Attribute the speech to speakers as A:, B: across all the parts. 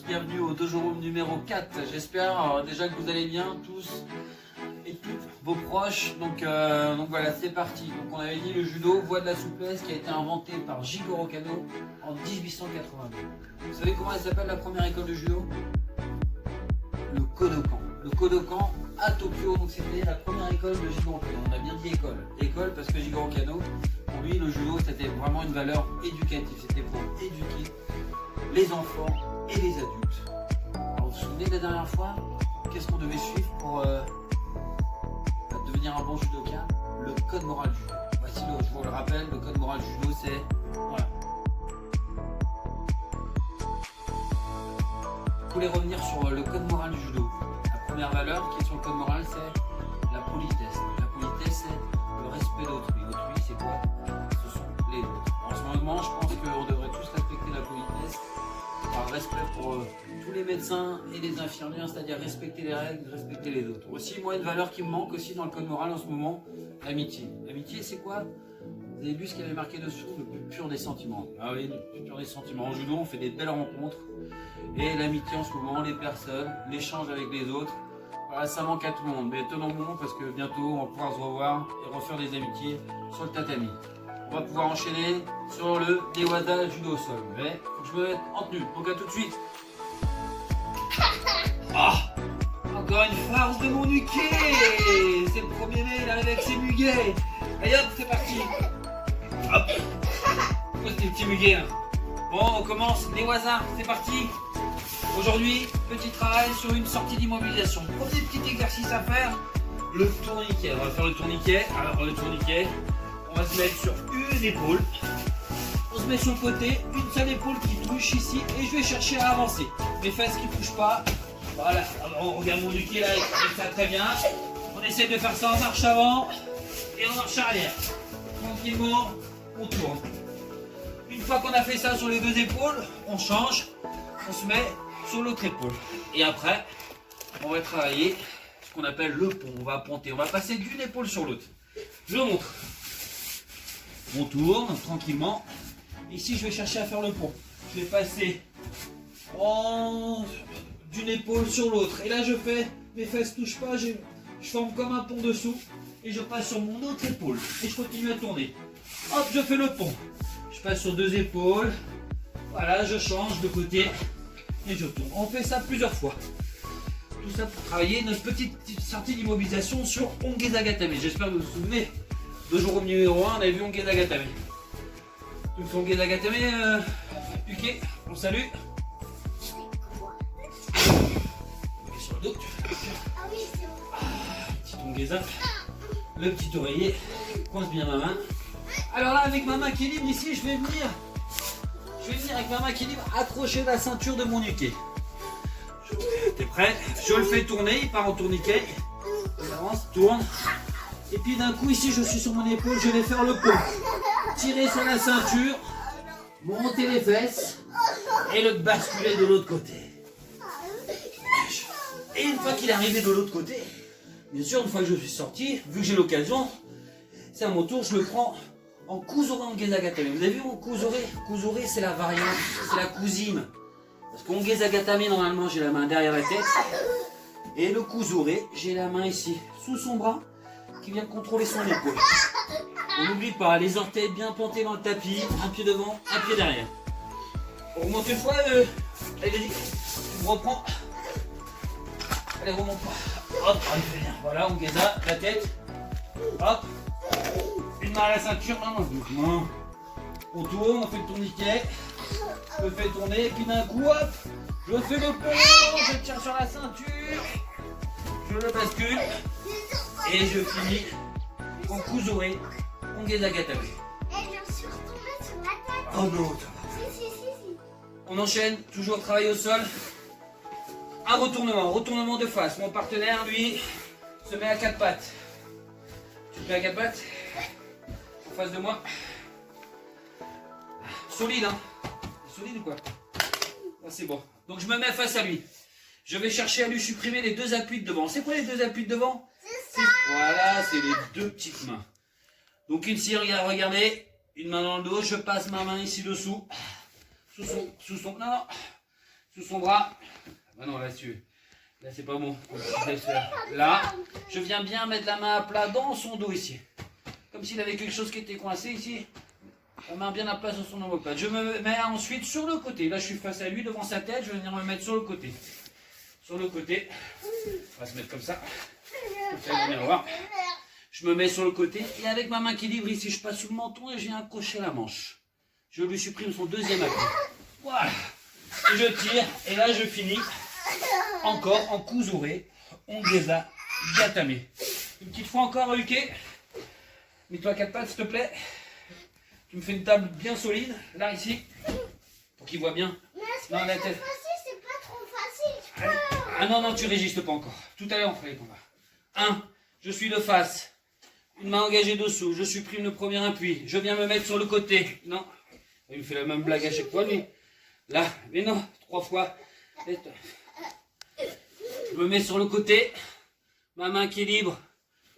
A: bienvenue au Dojo Room numéro 4. J'espère déjà que vous allez bien tous et toutes vos proches. Donc voilà, c'est parti. Donc on avait dit le judo, voie de la souplesse, qui a été inventé par Jigoro Kano en 1882. Vous savez comment elle s'appelle la première école de judo? Le Kodokan. Le Kodokan à Tokyo, donc c'était la première école de Jigoro Kano. On a bien dit école. École parce que Jigoro Kano, pour lui, le judo, c'était vraiment une valeur éducative. C'était pour éduquer les enfants et les adultes. Alors, vous vous souvenez de la dernière fois, qu'est-ce qu'on devait suivre pour devenir un bon judoka? Le code moral du judo. Voici, je vous le rappelle, le code moral du judo, c'est... Voilà. Vous voulez revenir sur le code moral du judo. La première valeur qui est sur le code moral, c'est la politesse. La politesse, c'est le respect d'autrui. Autrui, c'est quoi? Ce sont les autres. En ce moment, je pense qu'on devrait tous respecter la politesse par respect pour tous les médecins et les infirmières, c'est-à-dire respecter les règles, respecter les autres. Aussi, moi, une valeur qui me manque aussi dans le code moral en ce moment, l'amitié. L'amitié, c'est quoi? Vous avez vu ce qu'il y avait marqué dessous? Le plus pur des sentiments. Ah oui, le plus pur des sentiments. En judo, on fait des belles rencontres. Et l'amitié en ce moment, les personnes, l'échange avec les autres, voilà, ça manque à tout le monde. Mais tenons bon parce que bientôt, on va pouvoir se revoir et refaire des amitiés sur le tatami. On va pouvoir enchaîner sur le Newaza judo au sol. Mais faut que je me mette en tenue. Donc à tout de suite. Ah, encore une farce de mon nuquet. C'est le 1er mai, il arrive avec ses muguets. Allez hop, c'est parti. Hop. Pourquoi c'était le petit muguet hein? Bon, on commence. Newaza, c'est parti. Aujourd'hui, petit travail sur une sortie d'immobilisation. Premier petit exercice à faire, le tourniquet. On va faire le tourniquet. Alors le tourniquet, on va se mettre sur une épaule. On se met sur le côté, une seule épaule qui touche ici et je vais chercher à avancer. Mes fesses qui ne bougent pas. Voilà, alors, on regarde mon nuquet là, il fait ça très bien. On essaie de faire ça en marche avant et en marche arrière. Tranquillement, on tourne. Une fois qu'on a fait ça sur les deux épaules, on change, on se met sur l'autre épaule. Et après, on va travailler ce qu'on appelle le pont. On va ponter, on va passer d'une épaule sur l'autre. Je vous montre. On tourne tranquillement. Ici, je vais chercher à faire le pont. Je vais passer d'une épaule sur l'autre. Et là, je fais, mes fesses ne touchent pas, je forme comme un pont dessous. Et je passe sur mon autre épaule. Et je continue à tourner. Hop, je fais le pont. Je passe sur deux épaules. Voilà, je change de côté. Et je tourne. On fait ça plusieurs fois. Tout ça pour travailler notre petite sortie d'immobilisation sur Ongeza Gatame. J'espère que vous vous souvenez. Dojo Room numéro 1, on avait vu Ongeza Gatame. Donc Ongeza Gatame, Uke, on salue. Ok, sur le dos. Petit Ongeza. Le petit oreiller. Coince bien ma main. Alors là, avec ma main qui est libre ici, je vais venir avec ma main qui est libre accrocher la ceinture de mon nuquet. T'es prêt? Je le fais tourner, il part en tourniquet. Il avance, tourne. Et puis d'un coup, ici, je suis sur mon épaule, je vais faire le pont. Tirer sur la ceinture, monter les fesses et le basculer de l'autre côté. Et une fois qu'il est arrivé de l'autre côté, bien sûr, une fois que je suis sorti, vu que j'ai l'occasion, c'est à mon tour, je le prends en Kuzore Ongeza Gatame. Vous avez vu mon Kuzore? Kuzore, c'est la variante, c'est la cousine. Parce qu'Ongeza Gatame, normalement, j'ai la main derrière la tête. Et le Kuzore, j'ai la main ici, sous son bras, qui vient contrôler son épaule. On n'oublie pas, les orteils bien plantés dans le tapis, un pied devant, un pied derrière. On remonte une fois, allez, vas-y, tu reprends. Allez, remonte. Hop, allez, bien. Voilà, Ongeza, la tête. Hop. Une main à la ceinture, non. On tourne, on fait le tourniquet. Je le fais tourner, et puis d'un coup, hop, je fais le pont, je tire sur la ceinture, je le bascule, et je finis en Kuzore Ongeza Gatame. Oh non, on enchaîne, toujours travail au sol. Un retournement de face. Mon partenaire, lui, se met à quatre pattes. Tu te mets à quatre pattes en face de moi. Solide, hein? Solide ou quoi? Ah, c'est bon. Donc je me mets face à lui. Je vais chercher à lui supprimer les deux appuis de devant. C'est quoi les deux appuis de devant? Voilà, c'est les deux petites mains. Donc ici, regardez, une main dans le dos, je passe ma main ici dessous, sous son sous son bras. Ah non, là c'est pas bon. Là, je viens bien mettre la main à plat dans son dos ici. Comme s'il avait quelque chose qui était coincé ici. La main bien à plat sur son omoplate. Je me mets ensuite sur le côté. Là, je suis face à lui, devant sa tête. Je vais venir me mettre sur le côté. Sur le côté. On va se mettre comme ça. Comme ça, il va bien voir. Je me mets sur le côté. Et avec ma main qui libre ici, je passe sous le menton et je viens accrocher la manche. Je lui supprime son deuxième appui. Voilà. Et je tire. Et là, je finis encore en Kuzure Ongeza Gatame. Une petite fois encore, Uke. Mets-toi à quatre pattes, s'il te plaît. Tu me fais une table bien solide, là, ici, pour qu'il voit bien.
B: Mais c'est pas trop facile, c'est pas trop facile.
A: Allez. Ah non, non, tu résistes pas encore. Tout à l'heure, on fera les combats. 1. Je suis de face. Une main engagée dessous. Je supprime le premier appui. Je viens me mettre sur le côté. Non. Il me fait la même blague à chaque fois, lui. Là. Mais non. 3 fois. Je me mets sur le côté. Ma main qui est libre.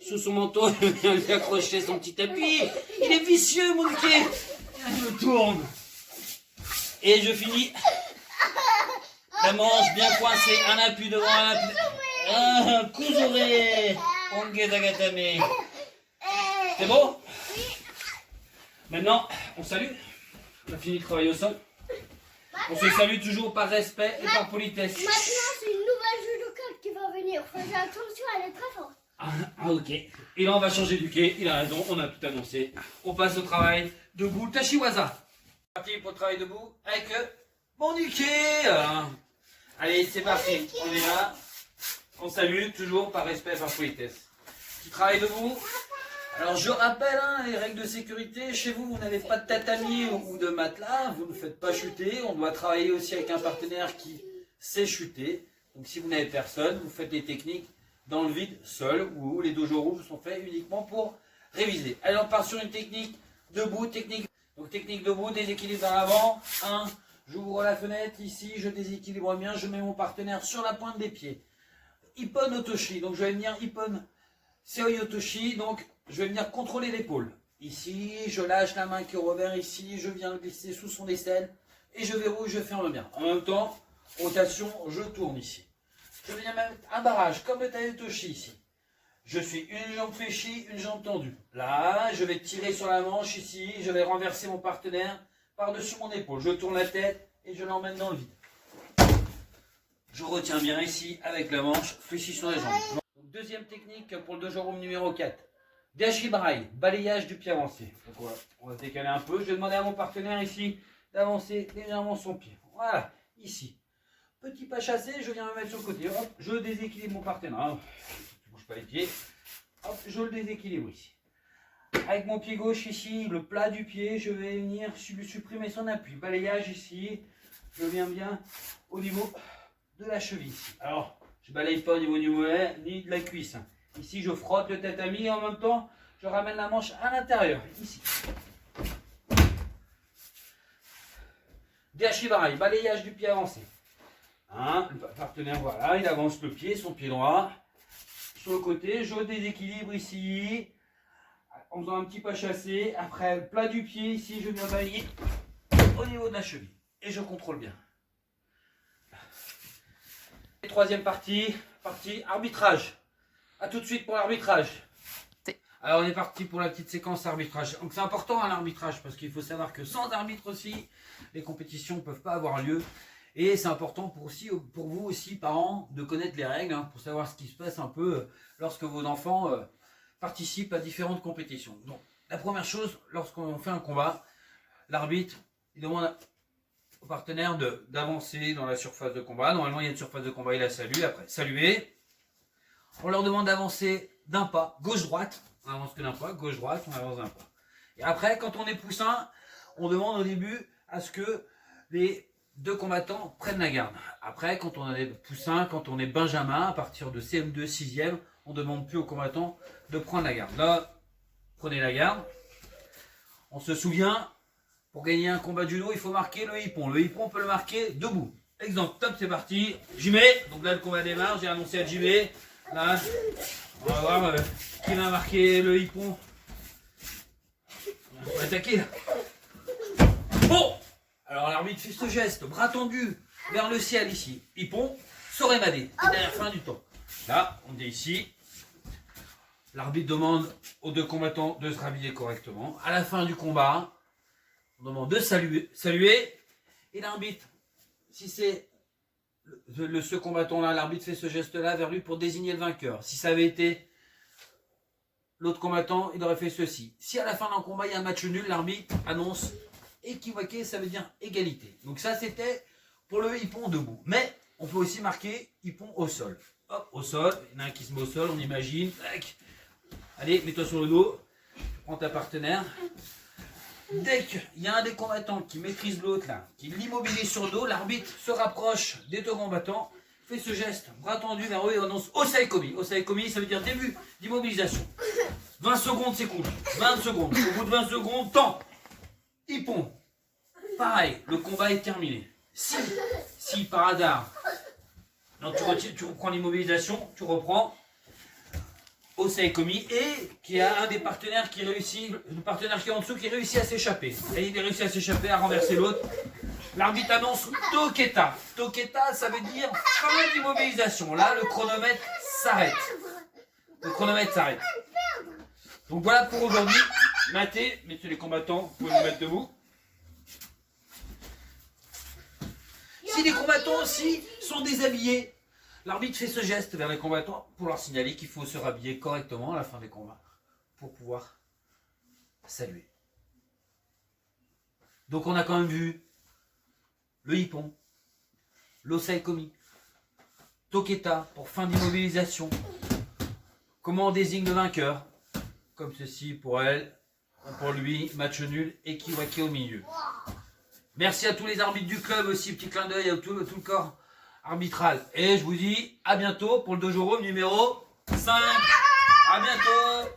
A: Sous son manteau, je viens lui accrocher son petit tapis. Il est vicieux, mon pied. Je me tourne. Et je finis. La manche bien coincée. Un appui devant, un appui. Ah, Kuzure Ongeza Gatame. C'est bon? Maintenant, on salue. On a fini de travailler au sol. On se salue toujours par respect et par politesse.
B: Maintenant, c'est une nouvelle judoka qui va venir. Faites attention, elle est très forte.
A: Ah, ok. Et là on va changer du quai, il a raison, on a tout annoncé. On passe au travail debout, Tashiwaza. Parti pour le travail debout avec mon Uke. Allez, c'est parti, on est là. On salue toujours par respect et par politesse. Tu travailles debout. Alors je rappelle les règles de sécurité. Chez vous, vous n'avez pas de tatami ou de matelas. Vous ne faites pas chuter. On doit travailler aussi avec un partenaire qui sait chuter. Donc si vous n'avez personne, vous faites les techniques dans le vide, seul, ou les dojo sont faits uniquement pour réviser. Allez, on part sur une technique debout, technique debout, déséquilibre dans l'avant. 1, j'ouvre la fenêtre, ici, je déséquilibre bien, je mets mon partenaire sur la pointe des pieds. Ippon Otoshi, donc je vais venir Ippon Seoi Otoshi, donc je vais venir contrôler l'épaule. Ici, je lâche la main qui est au revers, ici, je viens le glisser sous son aisselle, et je verrouille, je ferme bien. En même temps, rotation, je tourne ici. Je viens mettre un barrage, comme le Taetoshi ici. Je suis une jambe fléchie, une jambe tendue. Là, je vais tirer sur la manche ici. Je vais renverser mon partenaire par-dessus mon épaule. Je tourne la tête et je l'emmène dans le vide. Je retiens bien ici avec la manche, fléchie sur les jambes. Donc, deuxième technique pour le dojo numéro 4. Dashibarai, balayage du pied avancé. Donc, on va décaler un peu. Je vais demander à mon partenaire ici d'avancer légèrement son pied. Voilà, ici. Petit pas chassé, je viens me mettre sur le côté. Hop, je déséquilibre mon partenaire. Je ne bouge pas les pieds. Hop, je le déséquilibre ici. Avec mon pied gauche ici, le plat du pied, je vais venir supprimer son appui. Balayage ici. Je viens bien au niveau de la cheville ici. Alors, je ne balaye pas au niveau du mollet ni de la cuisse. Ici, je frotte le tatami et en même temps, je ramène la manche à l'intérieur. Ici. Dashibarai, balayage du pied avancé. Le partenaire, voilà, il avance le pied, son pied droit, sur le côté, je déséquilibre ici, en faisant un petit pas chassé, après le plat du pied, ici je viens balayer au niveau de la cheville, et je contrôle bien. Et troisième partie arbitrage. A tout de suite pour l'arbitrage. Alors on est parti pour la petite séquence arbitrage. Donc c'est important l'arbitrage, parce qu'il faut savoir que sans arbitre aussi, les compétitions ne peuvent pas avoir lieu. Et c'est important pour vous aussi, parents, de connaître les règles, pour savoir ce qui se passe un peu lorsque vos enfants participent à différentes compétitions. Donc, la première chose, lorsqu'on fait un combat, l'arbitre, il demande au partenaire d'avancer dans la surface de combat. Normalement, il y a une surface de combat, il la salue. Après, saluer. On leur demande d'avancer d'un pas, gauche-droite. On avance que d'un pas, gauche-droite, on avance d'un pas. Et après, quand on est poussin, on demande au début à ce que les deux combattants prennent la garde. Après, quand on est poussin, quand on est benjamin, à partir de CM2, 6e, on ne demande plus aux combattants de prendre la garde. Là, prenez la garde. On se souvient, pour gagner un combat de judo, il faut marquer le hippon. Le hippon, on peut le marquer debout. Exemple, top, c'est parti. Jimé, donc là le combat démarre, j'ai annoncé à Jimé. Là, on va voir qui va marquer le hippon. On va attaquer là. Bon, alors l'arbitre l'arbitre fait ce geste, bras tendu vers le ciel ici. Hippon, Soremade, dernière fin du temps. Là, on est ici. L'arbitre demande aux deux combattants de se rhabiller correctement. À la fin du combat, on demande de saluer. Et l'arbitre, si c'est ce combattant-là, l'arbitre fait ce geste-là vers lui pour désigner le vainqueur. Si ça avait été l'autre combattant, il aurait fait ceci. Si à la fin d'un combat, il y a un match nul, l'arbitre annonce Ekiwake, ça veut dire égalité. Donc ça, c'était pour le hippon debout. Mais on peut aussi marquer hippon au sol. Hop, au sol, il y en a un qui se met au sol, on imagine. Tac. Allez, mets-toi sur le dos, tu prends ta partenaire. Dès qu'il y a un des combattants qui maîtrise l'autre, là, qui l'immobilise sur le dos, l'arbitre se rapproche des deux combattants, fait ce geste, bras tendu vers eux et annonce Osaekomi. Osaekomi, ça veut dire début d'immobilisation. 20 secondes s'écoulent. 20 secondes. Au bout de 20 secondes, temps. Hippon. Pareil, le combat est terminé. Si par hasard, non, tu reprends l'immobilisation, tu reprends Osaekomi et qu'il y a un des partenaires qui réussit, le partenaire qui est en dessous qui réussit à s'échapper. Et il réussit à s'échapper, à renverser l'autre. L'arbitre annonce Toketa. Toketa, ça veut dire fin d'immobilisation. Là, le chronomètre s'arrête. Le chronomètre s'arrête. Donc voilà pour aujourd'hui. Mettez les combattants, vous pouvez vous mettre debout. Si les combattants aussi sont déshabillés, l'arbitre fait ce geste vers les combattants pour leur signaler qu'il faut se rhabiller correctement à la fin des combats pour pouvoir saluer. Donc on a quand même vu le hippon, l'osaekomi, Toketa pour fin d'immobilisation. Comment on désigne le vainqueur? Comme ceci pour elle, pour lui, match nul, Ekiwake au milieu. Merci à tous les arbitres du club aussi, petit clin d'œil à tout le corps arbitral. Et je vous dis à bientôt pour le dojo numéro 5. À bientôt.